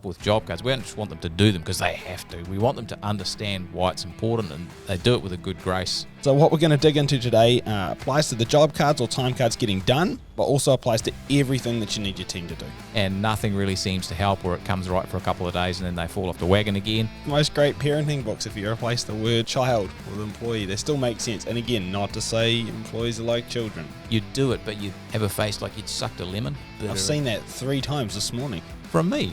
With job cards, we don't just want them to do them because they have to. We want them to understand why it's important, and they do it with a good grace. So what we're going to dig into today applies to the job cards or time cards getting done, but also applies to everything that you need your team to do. And nothing really seems to help, or it comes right for a couple of days and then they fall off the wagon again. Most great parenting books, if you replace the word child with employee, they still make sense. And again, not to say employees are like children. You'd do it, but you'd have a face like you'd sucked a lemon. I've seen that 3 times this morning. From me.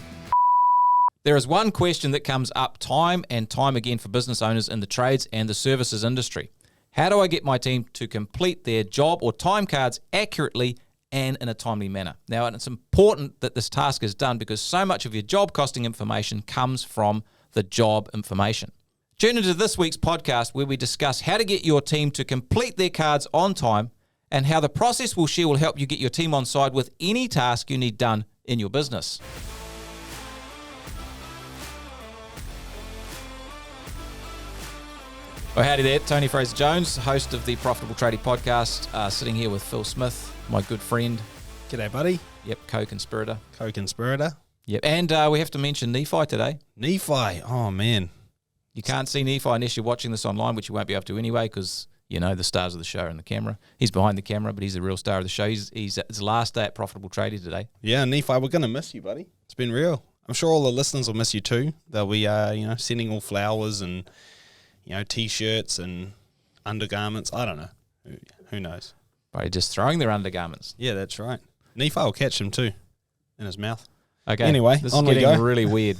There is one question that comes up time and time again for business owners in the trades and the services industry. How do I get my team to complete their job or time cards accurately and in a timely manner? Now, it's important that this task is done because so much of your job costing information comes from the job information. Tune into this week's podcast where we discuss how to get your team to complete their cards on time and how the process we'll share will help you get your team on side with any task you need done in your business. Well, howdy there, Tony Fraser-Jones, host of the Profitable Tradie podcast, sitting here with Phil Smith, my good friend. G'day, buddy. Yep, co-conspirator. Co-conspirator. Yep, and we have to mention Nephi today. Nephi, oh man. You can't see Nephi unless you're watching this online, which you won't be able to anyway because, you know, the stars of the show are in the camera. He's behind the camera, but he's the real star of the show. It's his last day at Profitable Tradie today. Yeah, Nephi, we're going to miss you, buddy. It's been real. I'm sure all the listeners will miss you too. They'll be, sending all flowers and T-shirts and undergarments. I don't know. Who knows? Probably just throwing their undergarments. Yeah, that's right. Nephi will catch them too in his mouth. Okay. Anyway, this on is we getting go. really weird.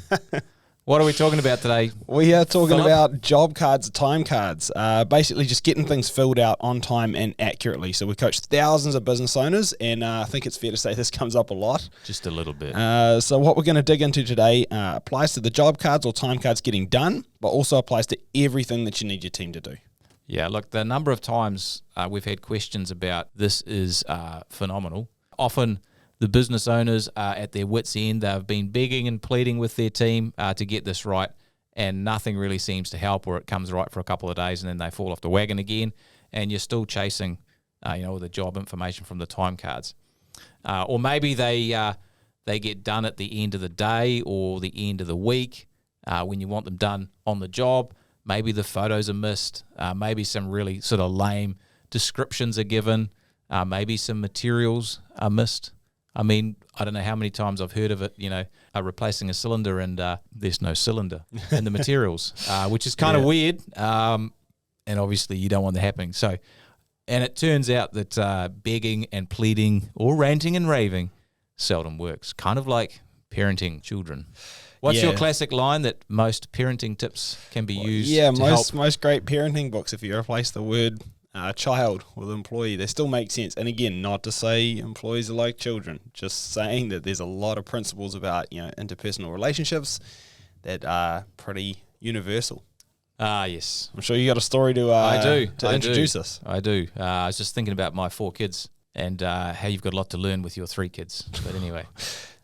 What are we talking about today? We are talking Philip? about job cards, time cards, basically just getting things filled out on time and accurately. So we coach thousands of business owners, and I think it's fair to say this comes up a lot. Just a little bit. So what we're going to dig into today applies to the job cards or time cards getting done, but also applies to everything that you need your team to do. Yeah, look, the number of times we've had questions about this is phenomenal. Often the business owners are at their wits' end. They've been begging and pleading with their team to get this right, and nothing really seems to help, or it comes right for a couple of days and then they fall off the wagon again, and you're still chasing the job information from the time cards. Or maybe they get done at the end of the day or the end of the week when you want them done on the job. Maybe the photos are missed. Maybe some really sort of lame descriptions are given. Maybe some materials are missed. I mean, I don't know how many times I've heard of it, replacing a cylinder and there's no cylinder in the materials, which is kind of weird. And obviously you don't want that happening. So, and it turns out that begging and pleading or ranting and raving seldom works. Kind of like parenting children. What's your classic line that most parenting tips can be used to help? Most great parenting books, if you replace the word child with employee, they still make sense. And again, not to say employees are like children, just saying that there's a lot of principles about interpersonal relationships that are pretty universal. Yes. I'm sure you got a story to introduce us. I do. I was just thinking about my 4 kids and how you've got a lot to learn with your 3 kids. But anyway.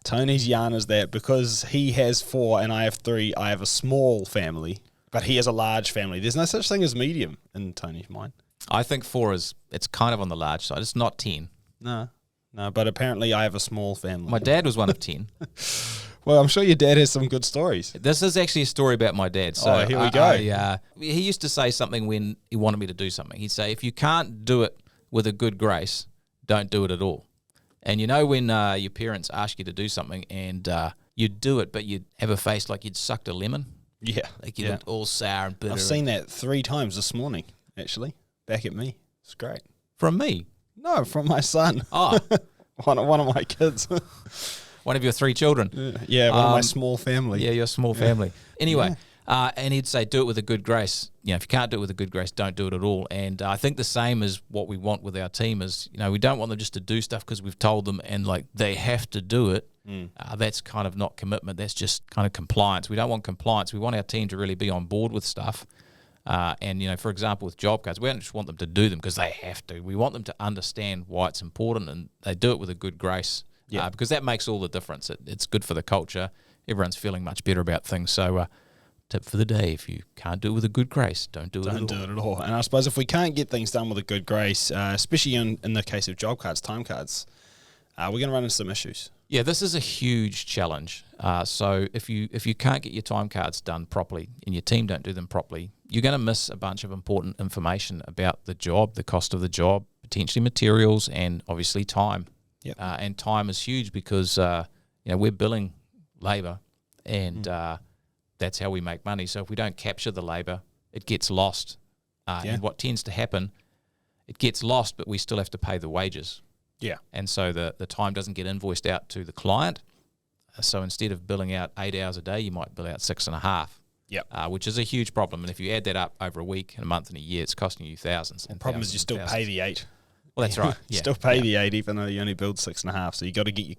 Tony's yarn is that because he has 4 and I have 3, I have a small family, but he has a large family. There's no such thing as medium in Tony's mind. I think 4 it's kind of on the large side. It's not 10. No, but apparently I have a small family. My dad was one of 10. Well, I'm sure your dad has some good stories. This is actually a story about my dad. So here we go. He used to say something when he wanted me to do something. He'd say, if you can't do it with a good grace, don't do it at all. And when your parents ask you to do something and you do it, but you have a face like you'd sucked a lemon. Yeah. Like you looked all sour and bitter. I've seen that 3 times this morning, actually. Back at me. It's great. From me? No, from my son. Oh. one of my kids. One of your 3 children. Yeah, one of my small family. Yeah, your small family. Anyway, and he'd say, do it with a good grace. If you can't do it with a good grace, don't do it at all. And I think the same is what we want with our team is, we don't want them just to do stuff because we've told them and like they have to do it. That's kind of not commitment. That's just kind of compliance. We don't want compliance. We want our team to really be on board with stuff. And for example, with job cards, we don't just want them to do them because they have to. We want them to understand why it's important, and they do it with a good grace. Because that makes all the difference. It's good for the culture. Everyone's feeling much better about things. So, tip for the day: if you can't do it with a good grace, don't do it at all. And I suppose if we can't get things done with a good grace, especially in the case of job cards, time cards, we're going to run into some issues. Yeah, this is a huge challenge. So if you can't get your time cards done properly and your team don't do them properly, you're going to miss a bunch of important information about the job, the cost of the job, potentially materials, and obviously time. Yep. And time is huge because we're billing labour, and that's how we make money. So if we don't capture the labour, it gets lost. And what tends to happen, it gets lost, but we still have to pay the wages. Yeah. And so the time doesn't get invoiced out to the client. So instead of billing out 8 hours a day, you might bill out 6.5. Yep. Which is a huge problem. And if you add that up over a week and a month and a year, it's costing you thousands. The problem is you still pay the 8. Well, that's right. You still pay the 8 even though you only build 6.5. So you got to get your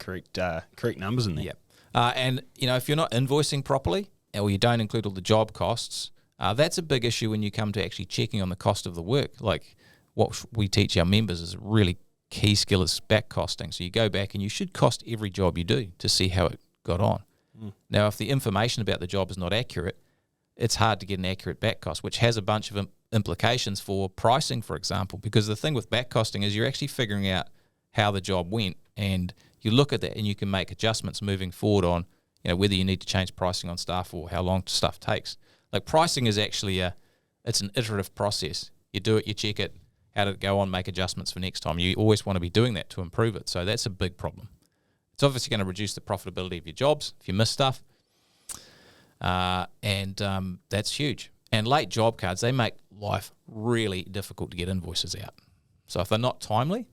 correct numbers in there. Yep. And if you're not invoicing properly, or you don't include all the job costs, that's a big issue when you come to actually checking on the cost of the work. Like what we teach our members is a really key skill is back costing. So you go back and you should cost every job you do to see how it got on. Now, if the information about the job is not accurate, it's hard to get an accurate back cost, which has a bunch of implications for pricing, for example, because the thing with back costing is you're actually figuring out how the job went, and you look at that and you can make adjustments moving forward on whether you need to change pricing on stuff or how long stuff takes. Like pricing is actually it's an iterative process. You do it, you check it, how did it go on, make adjustments for next time. You always want to be doing that to improve it. So that's a big problem. It's obviously going to reduce the profitability of your jobs if you miss stuff. And that's huge. And late job cards, they make life really difficult to get invoices out. So if they're not timely,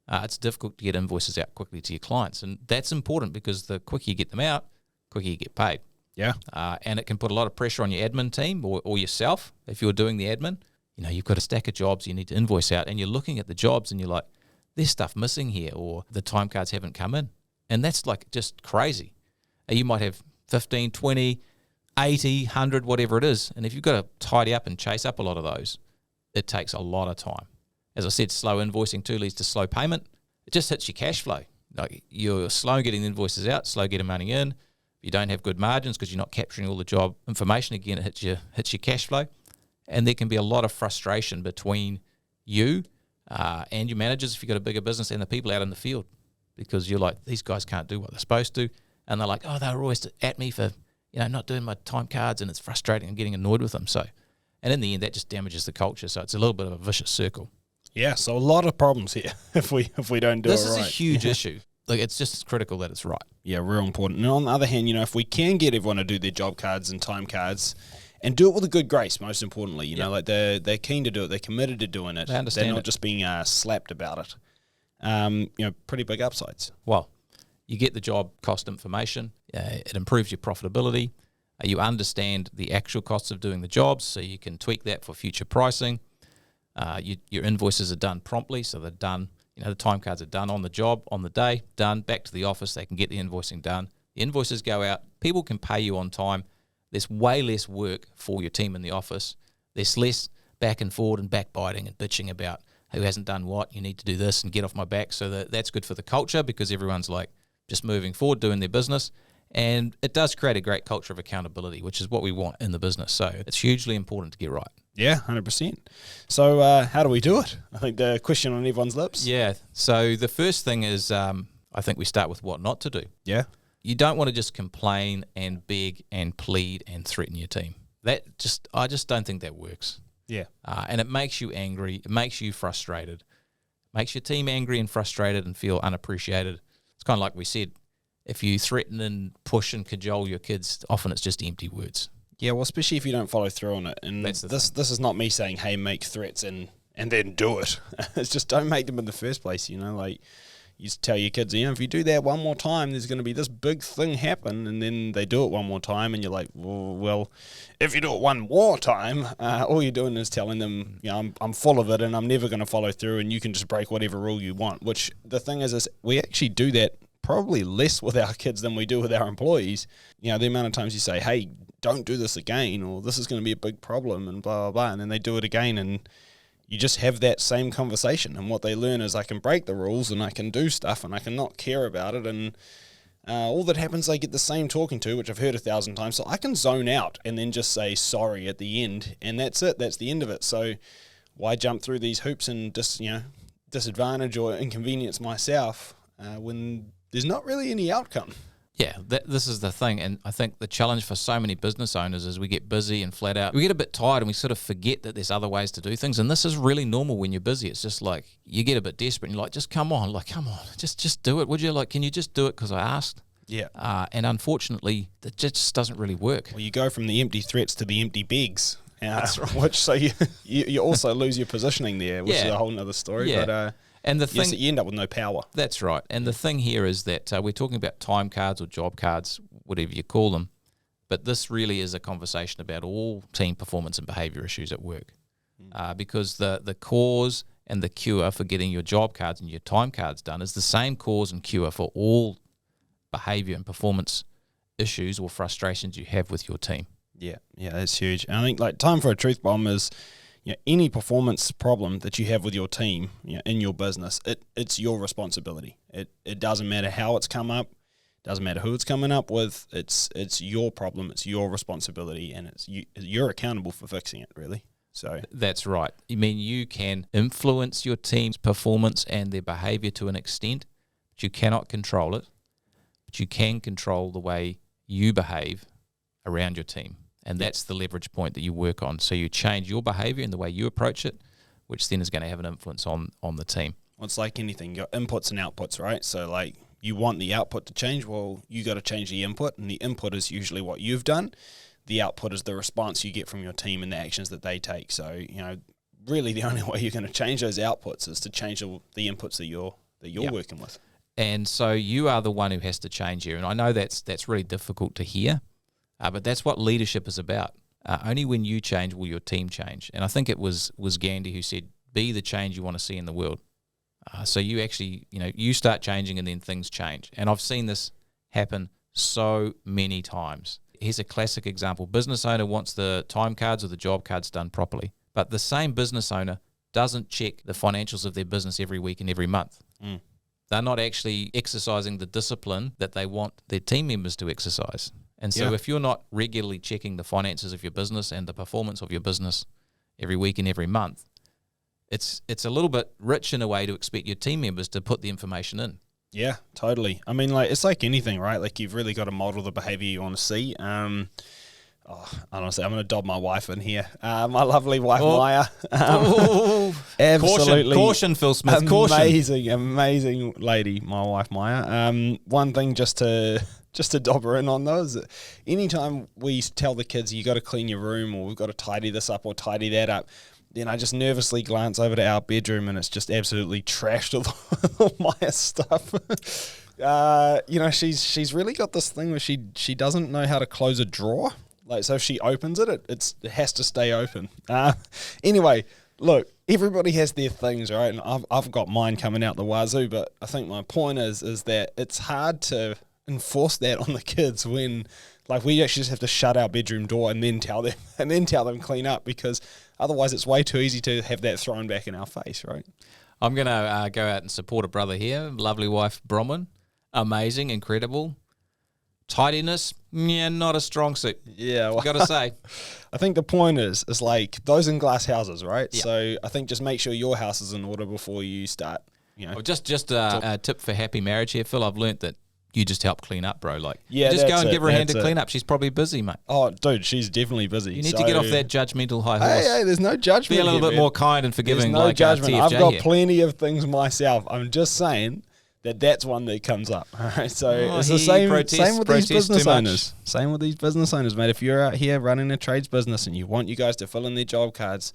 it's difficult to get invoices out quickly to your clients. And that's important because the quicker you get them out, quicker you get paid. Yeah. And it can put a lot of pressure on your admin team or yourself if you're doing the admin. You've got a stack of jobs you need to invoice out, and you're looking at the jobs and you're like, there's stuff missing here, or the time cards haven't come in. And that's like just crazy. You might have 15, 20, 80, 100, whatever it is. And if you've got to tidy up and chase up a lot of those, it takes a lot of time. As I said, slow invoicing too leads to slow payment. It just hits your cash flow. Like you're slow getting the invoices out, slow getting money in. You don't have good margins because you're not capturing all the job information. Again, it hits your cash flow. And there can be a lot of frustration between you and your managers if you've got a bigger business and the people out in the field, because you're like, these guys can't do what they're supposed to. And they're like, they're always at me for not doing my time cards, and it's frustrating. I'm getting annoyed with them. So, and in the end, that just damages the culture. So it's a little bit of a vicious circle. Yeah, so a lot of problems here if we don't do it right. This is a huge issue. Like it's just critical that it's right. Yeah, real important. And on the other hand, if we can get everyone to do their job cards and time cards, and do it with a good grace, most importantly, like they're keen to do it, they're committed to doing it. They understand They're not just being slapped about it. Pretty big upsides. Well, you get the job cost information. It improves your profitability. You understand the actual costs of doing the jobs, so you can tweak that for future pricing. Your invoices are done promptly, so they're done. The time cards are done on the job, on the day, done, back to the office. They can get the invoicing done. The invoices go out. People can pay you on time. There's way less work for your team in the office. There's less back and forward and backbiting and bitching about who hasn't done what. You need to do this and get off my back. So that's good for the culture because everyone's like just moving forward, doing their business. And it does create a great culture of accountability, which is what we want in the business. So it's hugely important to get right. Yeah, 100%. So how do we do it? I think the question on everyone's lips. Yeah. So the first thing is I think we start with what not to do. Yeah. You don't want to just complain and beg and plead and threaten your team. I just don't think that works. Yeah. And it makes you angry. It makes you frustrated. It makes your team angry and frustrated and feel unappreciated. It's kind of like we said, if you threaten and push and cajole your kids, often it's just empty words. Yeah, well, especially if you don't follow through on it. And this is not me saying, hey, make threats and then do it. It's just don't make them in the first place, like you tell your kids, if you do that one more time, there's going to be this big thing happen, and then they do it one more time, and you're like, well, if you do it one more time, all you're doing is telling them, I'm full of it, and I'm never going to follow through, and you can just break whatever rule you want, which the thing is we actually do that probably less with our kids than we do with our employees. The amount of times you say, hey, don't do this again, or this is going to be a big problem, and blah, blah, blah, and then they do it again, and you just have that same conversation, and what they learn is I can break the rules and I can do stuff and I can not care about it, and all that happens, they get the same talking to, which I've heard 1,000 times, so I can zone out and then just say sorry at the end, and that's it, that's the end of it. So why jump through these hoops and just disadvantage or inconvenience myself when there's not really any outcome. Yeah, this is the thing. And I think the challenge for so many business owners is we get busy and flat out. We get a bit tired and we sort of forget that there's other ways to do things. And this is really normal when you're busy. It's just like you get a bit desperate and you're like, just come on, just do it. Would you? Like, can you just do it because I asked? Yeah. And unfortunately, that just doesn't really work. Well, you go from the empty threats to the empty begs. That's right. Which so you also lose your positioning there, which is a whole other story. Yeah. But and the thing, you end up with no power. That's right. And the thing here is that we're talking about time cards or job cards, whatever you call them. But this really is a conversation about all team performance and behavior issues at work. Because the cause and the cure for getting your job cards and your time cards done is the same cause and cure for all behavior and performance issues or frustrations you have with your team. Yeah, that's huge. And I think like time for a truth bomb is, any performance problem that you have with your team, in your business, it's your responsibility. It doesn't matter how it's come up, doesn't matter who it's coming up with. It's your problem, it's your responsibility, and you're accountable for fixing it, really. So that's right. I mean, you can influence your team's performance and their behavior to an extent, but you cannot control it. But you can control the way you behave around your team. And that's the leverage point that you work on. So you change your behavior and the way you approach it, which then is going to have an influence on the team. Well, it's like anything. You got inputs and outputs, right? So like you want the output to change, well, you got to change the input, and the input is usually what you've done. The output is the response you get from your team and the actions that they take. So, really the only way you're going to change those outputs is to change the inputs that you're working with. And so you are the one who has to change here. And I know that's really difficult to hear. But that's what leadership is about. Only when you change will your team change. And I think it was Gandhi who said, be the change you want to see in the world. So you actually, you start changing and then things change. And I've seen this happen so many times. Here's a classic example. Business owner wants the time cards or the job cards done properly. But the same business owner doesn't check the financials of their business every week and every month. They're not actually exercising the discipline that they want their team members to exercise. And so if you're not regularly checking the finances of your business and the performance of your business every week and every month, it's a little bit rich in a way to expect your team members to put the information in. Yeah, totally. I mean, like it's like anything, right? Like you've really got to model the behavior you want to see. Honestly, I'm going to dob my wife in here. My lovely wife, Maya. Absolutely. Caution, Phil Smith. Amazing lady, my wife, Maya. One thing just to dob her in on though is that anytime we tell the kids you got to clean your room or we've got to tidy this up or tidy that up, then I just nervously glance over to our bedroom and it's just absolutely trashed with all Maya's stuff. She's really got this thing where she doesn't know how to close a drawer. Like, so if she opens it, it has to stay open. Anyway, look, everybody has their things, right? And I've got mine coming out the wazoo, but I think my point is that it's hard to enforce that on the kids when, like, we actually just have to shut our bedroom door and then tell them clean up, because otherwise it's way too easy to have that thrown back in our face, right? I'm going to go out and support a brother here, lovely wife Bronwyn, amazing, incredible. Tidiness, not a strong suit. Yeah, well, got to say. I think the point is like those in glass houses, right? Yep. So I think just make sure your house is in order before you start. Just a tip for happy marriage here, Phil. I've learnt that you just help clean up, bro. Like, just go and give her a hand to clean up. She's probably busy, mate. Oh, dude, she's definitely busy. You need to get off that judgmental high horse. Hey, there's no judgment. Be a little bit more kind and forgiving. There's no judgment. I've got here. plenty of things myself. I'm just saying that's one that comes up. All right, so it's the same with these business owners. Same with these business owners, mate. If you're out here running a trades business and you want you guys to fill in their job cards,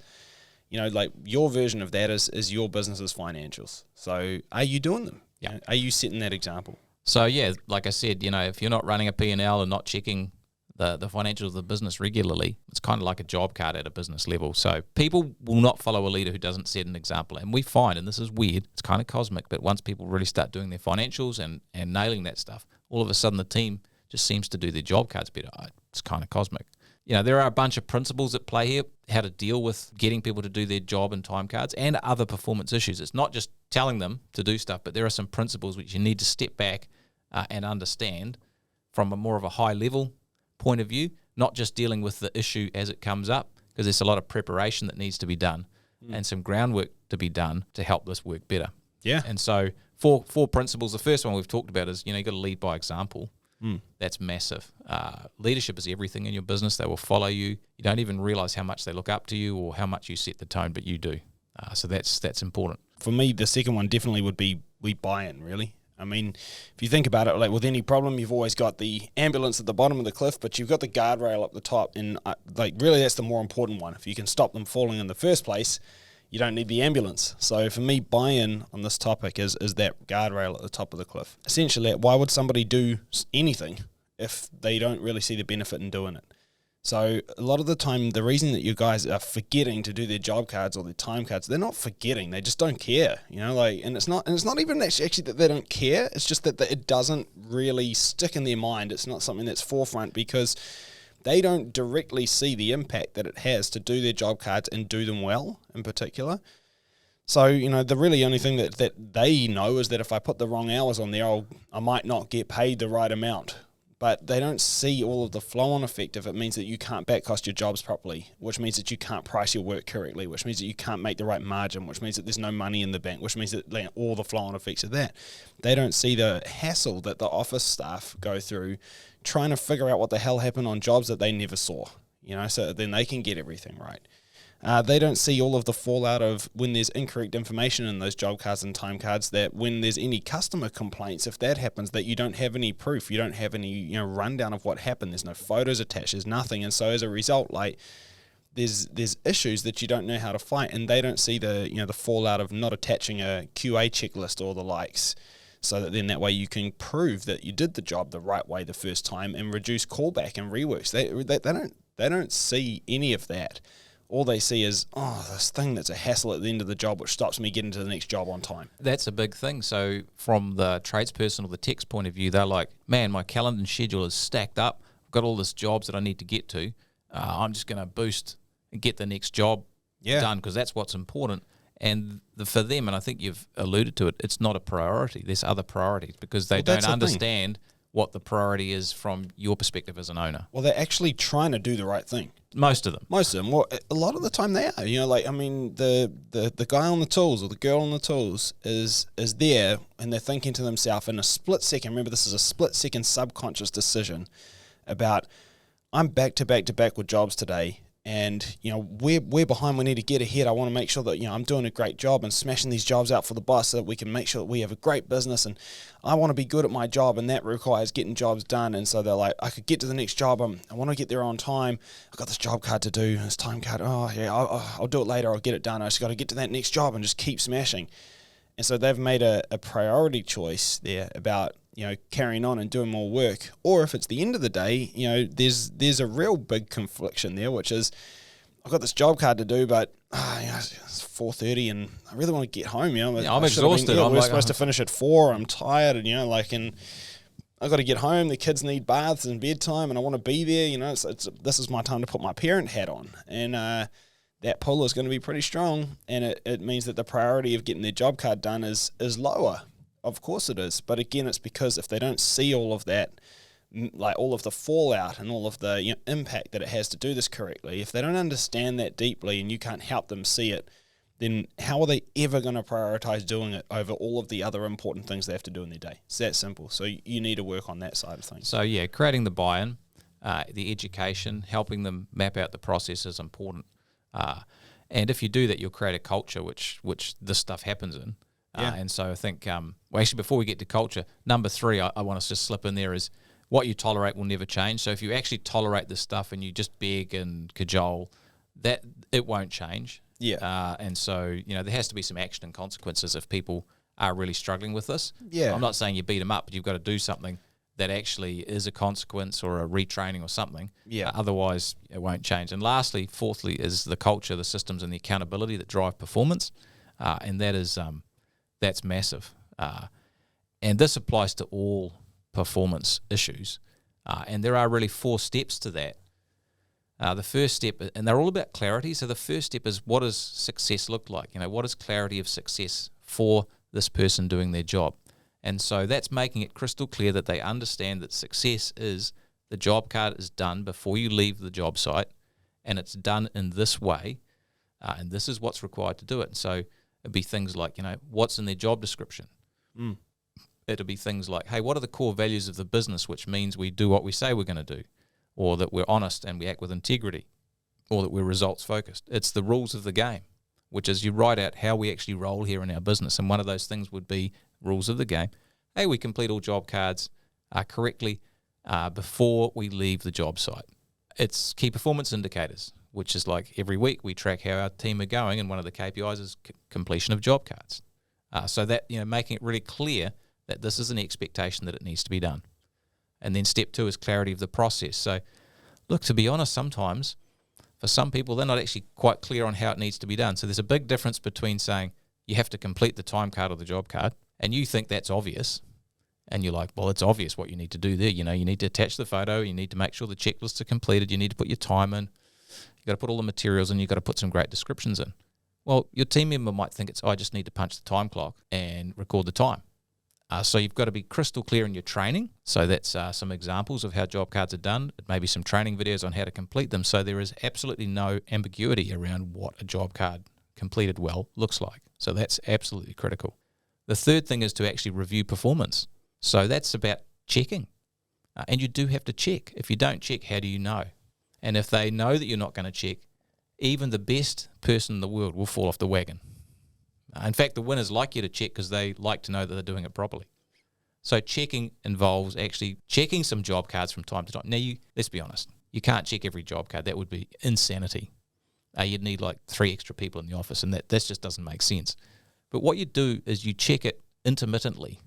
like your version of that is your business's financials. So are you doing them? Yeah. Are you setting that example? So yeah, like I said, if you're not running a P&L and not checking the financials of the business regularly, it's kind of like a job card at a business level. So people will not follow a leader who doesn't set an example. And we find, and this is weird, it's kind of cosmic, but once people really start doing their financials and nailing that stuff, all of a sudden the team just seems to do their job cards better. It's kind of cosmic. There are a bunch of principles at play here, how to deal with getting people to do their job and time cards and other performance issues. It's not just telling them to do stuff, but there are some principles which you need to step back and understand from more of a high level point of view, not just dealing with the issue as it comes up, because there's a lot of preparation that needs to be done and some groundwork to be done to help this work better. Yeah. And so four principles. The first one we've talked about is, you got to lead by example. That's massive. Leadership is everything in your business. They will follow you. You don't even realize how much they look up to you or how much you set the tone, but you do. So that's important. For me, the second one definitely would be buy-in, really. I mean, if you think about it, like with any problem, you've always got the ambulance at the bottom of the cliff, but you've got the guardrail up the top, and really that's the more important one. If you can stop them falling in the first place, you don't need the ambulance. So for me, buy-in on this topic is that guardrail at the top of the cliff. Essentially, why would somebody do anything if they don't really see the benefit in doing it? So a lot of the time, the reason that you guys are forgetting to do their job cards or their time cards, they're not forgetting. They just don't care, and it's not even actually that they don't care. It's just that it doesn't really stick in their mind. It's not something that's forefront because they don't directly see the impact that it has to do their job cards and do them well in particular. So, the really only thing that they know is that if I put the wrong hours on there, I might not get paid the right amount. But they don't see all of the flow-on effect if it means that you can't back-cost your jobs properly, which means that you can't price your work correctly, which means that you can't make the right margin, which means that there's no money in the bank, which means that all the flow-on effects of that. They don't see the hassle that the office staff go through trying to figure out what the hell happened on jobs that they never saw, so then they can get everything right. They don't see all of the fallout of when there's incorrect information in those job cards and time cards, that when there's any customer complaints, if that happens, that you don't have any proof, you don't have any rundown of what happened, there's no photos attached, there's nothing. And so as a result, there's issues that you don't know how to fight, and they don't see the fallout of not attaching a QA checklist or the likes, so that then that way you can prove that you did the job the right way the first time and reduce callback and reworks. They don't see any of that. All they see is, this thing that's a hassle at the end of the job which stops me getting to the next job on time. That's a big thing. So from the tradesperson or the tech's point of view, they're like, man, my calendar and schedule is stacked up. I've got all this jobs that I need to get to. I'm just going to boost and get the next job done because that's what's important. And for them, and I think you've alluded to it, it's not a priority. There's other priorities because they don't understand what the priority is from your perspective as an owner. Well, they're actually trying to do the right thing. Most of them. Well, a lot of the time they are. The guy on the tools or the girl on the tools is there, and they're thinking to themselves in a split second. Remember, this is a split second subconscious decision about, I'm back to back with jobs today, and we're behind. We need to get ahead. I want to make sure that I'm doing a great job and smashing these jobs out for the boss, so that we can make sure that we have a great business. And I want to be good at my job, and that requires getting jobs done. And so they're like, I could get to the next job. I want to get there on time. I've got this job card to do, this time card. Oh yeah, I'll do it later. I'll get it done. I just got to get to that next job and just keep smashing. And so they've made a priority choice there about carrying on and doing more work. Or if it's the end of the day, there's a real big confliction there, which is, I've got this job card to do, but it's 4:30 and I really want to get home. I'm exhausted. We're supposed to finish at 4. I'm tired, and and I've got to get home. The kids need baths and bedtime, and I want to be there. This is my time to put my parent hat on, and that pull is going to be pretty strong, and it means that the priority of getting their job card done is lower. Of course it is, but again, it's because if they don't see all of that, all of the fallout and all of the impact that it has to do this correctly, if they don't understand that deeply and you can't help them see it, then how are they ever going to prioritize doing it over all of the other important things they have to do in their day? It's that simple. So you need to work on that side of things. So creating the buy-in, the education, helping them map out the process is important. And if you do that, you'll create a culture which this stuff happens in. And so I think, actually, before we get to culture, number 3, I want us to just slip in there is what you tolerate will never change. So if you actually tolerate this stuff and you just beg and cajole, that it won't change. Yeah. And so, there has to be some action and consequences if people are really struggling with this. Yeah. I'm not saying you beat them up, but you've got to do something that actually is a consequence or a retraining or something. Yeah. Otherwise, it won't change. And lastly, fourthly, is the culture, the systems, and the accountability that drive performance. And that is that's massive. And this applies to all performance issues. And there are really 4 steps to that. The first step, and they're all about clarity. So the first step is, what does success look like? What is clarity of success for this person doing their job? And so that's making it crystal clear that they understand that success is the job card is done before you leave the job site, and it's done in this way, and this is what's required to do it. So it'd be things like, what's in their job description? It'll be things like, hey, what are the core values of the business, which means we do what we say we're going to do, or that we're honest and we act with integrity, or that we're results focused. It's the rules of the game, which is you write out how we actually roll here in our business. And one of those things would be rules of the game. Hey, we complete all job cards correctly before we leave the job site. It's key performance indicators, which is like every week we track how our team are going, and one of the KPIs is completion of job cards. So that, making it really clear that this is an expectation that it needs to be done. And then step 2 is clarity of the process. So look, to be honest, sometimes for some people, they're not actually quite clear on how it needs to be done. So there's a big difference between saying you have to complete the time card or the job card, and you think that's obvious. And you're like, well, it's obvious what you need to do there. You need to attach the photo. You need to make sure the checklists are completed. You need to put your time in. You've got to put all the materials in. You've got to put some great descriptions in. Well, your team member might think I just need to punch the time clock and record the time. So you've got to be crystal clear in your training. So that's some examples of how job cards are done. Maybe some training videos on how to complete them. So there is absolutely no ambiguity around what a job card completed well looks like. So that's absolutely critical. The third thing is to actually review performance. So that's about checking. And you do have to check. If you don't check, how do you know? And if they know that you're not going to check, even the best person in the world will fall off the wagon. In fact, the winners like you to check because they like to know that they're doing it properly. So checking involves actually checking some job cards from time to time. Now, let's be honest, you can't check every job card. That would be insanity. You'd need like 3 extra people in the office, and that just doesn't make sense. But what you do is you check it intermittently,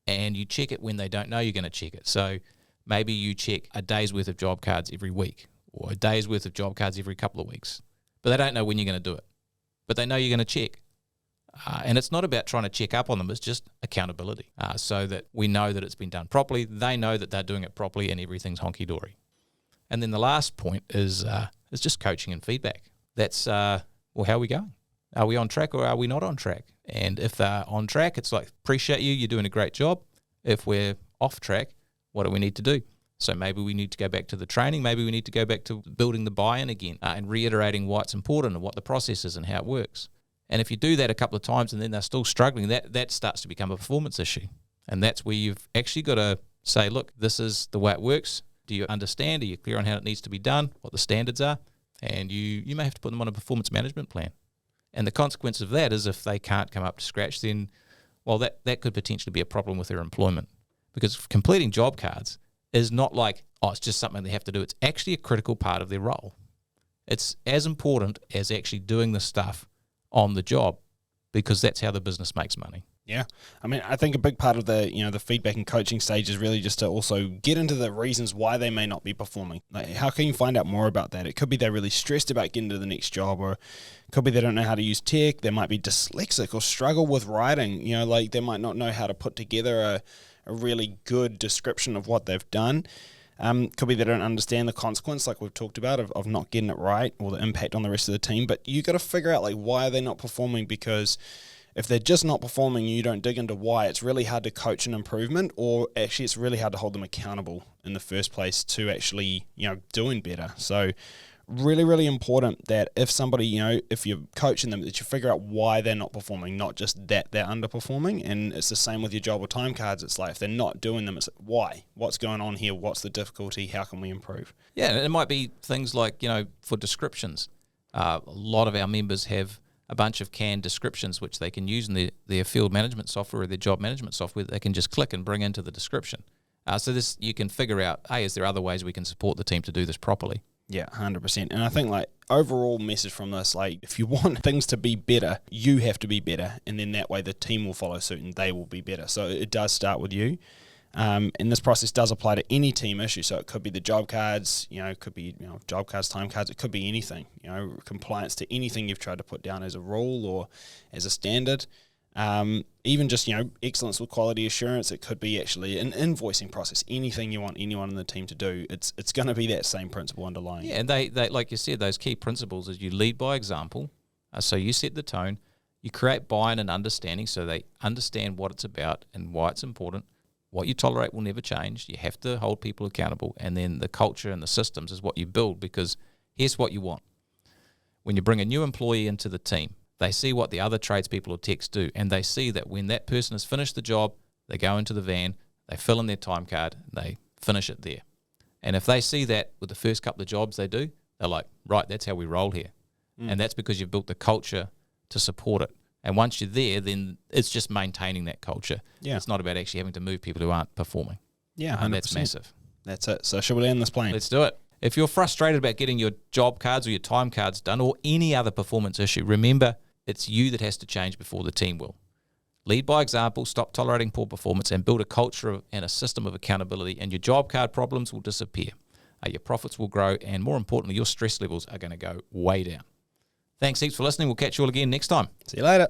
and you check it when they don't know you're going to check it. So maybe you check a day's worth of job cards every week, or a day's worth of job cards every couple of weeks. But they don't know when you're going to do it. But they know you're going to check. And it's not about trying to check up on them, it's just accountability, so that we know that it's been done properly, they know that they're doing it properly, and everything's honky-dory. And then the last point is just coaching and feedback. That's, how are we going? Are we on track or are we not on track? And if they're on track, it's like, appreciate you, you're doing a great job. If we're off track, what do we need to do? So maybe we need to go back to the training, maybe we need to go back to building the buy-in again, and reiterating why it's important and what the process is and how it works. And if you do that a couple of times and then they're still struggling, that starts to become a performance issue. And that's where you've actually got to say, look, this is the way it works. Do you understand? Are you clear on how it needs to be done, what the standards are? And you may have to put them on a performance management plan. And the consequence of that is if they can't come up to scratch, then, well, that could potentially be a problem with their employment. Because completing job cards is not like, it's just something they have to do. It's actually a critical part of their role. It's as important as actually doing the stuff on the job, because that's how the business makes money. Yeah. I mean, I think a big part of the feedback and coaching stage is really just to also get into the reasons why they may not be performing. Like, how can you find out more about that? It could be they're really stressed about getting to the next job, or it could be they don't know how to use tech. They might be dyslexic or struggle with writing. Like they might not know how to put together a really good description of what they've done. Could be they don't understand the consequence, like we've talked about, of not getting it right, or the impact on the rest of the team. But you got to figure out, like, why are they not performing? Because if they're just not performing and you don't dig into why, it's really hard to coach an improvement, or actually it's really hard to hold them accountable in the first place to actually, doing better. So really, really important that if somebody, if you're coaching them, that you figure out why they're not performing, not just that they're underperforming. And it's the same with your job or time cards. It's like, if they're not doing them, it's why? What's going on here? What's the difficulty? How can we improve? Yeah, and it might be things like, for descriptions. A lot of our members have a bunch of canned descriptions which they can use in their field management software or their job management software that they can just click and bring into the description. So this, you can figure out, hey, is there other ways we can support the team to do this properly? Yeah, 100%. And I think, like, overall message from this, like, if you want things to be better, you have to be better. And then that way the team will follow suit and they will be better. So it does start with you. And this process does apply to any team issue. So it could be the job cards, it could be, job cards, time cards. It could be anything, compliance to anything you've tried to put down as a rule or as a standard. Even just, excellence with quality assurance. It could be actually an invoicing process. Anything you want anyone in the team to do, it's going to be that same principle underlying. Yeah, and they like you said, those key principles is you lead by example. So you set the tone, you create buy-in and understanding so they understand what it's about and why it's important. What you tolerate will never change. You have to hold people accountable. And then the culture and the systems is what you build, because here's what you want. When you bring a new employee into the team, They see what the other tradespeople or techs do, and they see that when that person has finished the job, they go into the van, they fill in their time card, they finish it there. And if they see that with the first couple of jobs they do, they're like, right, that's how we roll here. And that's because you've built the culture to support it. And once you're there, then it's just maintaining that culture. Yeah. It's not about actually having to move people who aren't performing. Yeah, 100%. And that's massive. That's it. So should we land this plane? Let's do it. If you're frustrated about getting your job cards or your time cards done or any other performance issue, remember it's you that has to change before the team will. Lead by example, stop tolerating poor performance, and build a culture and a system of accountability, and your job card problems will disappear. Your profits will grow, and more importantly, your stress levels are going to go way down. Thanks heaps for listening. We'll catch you all again next time. See you later.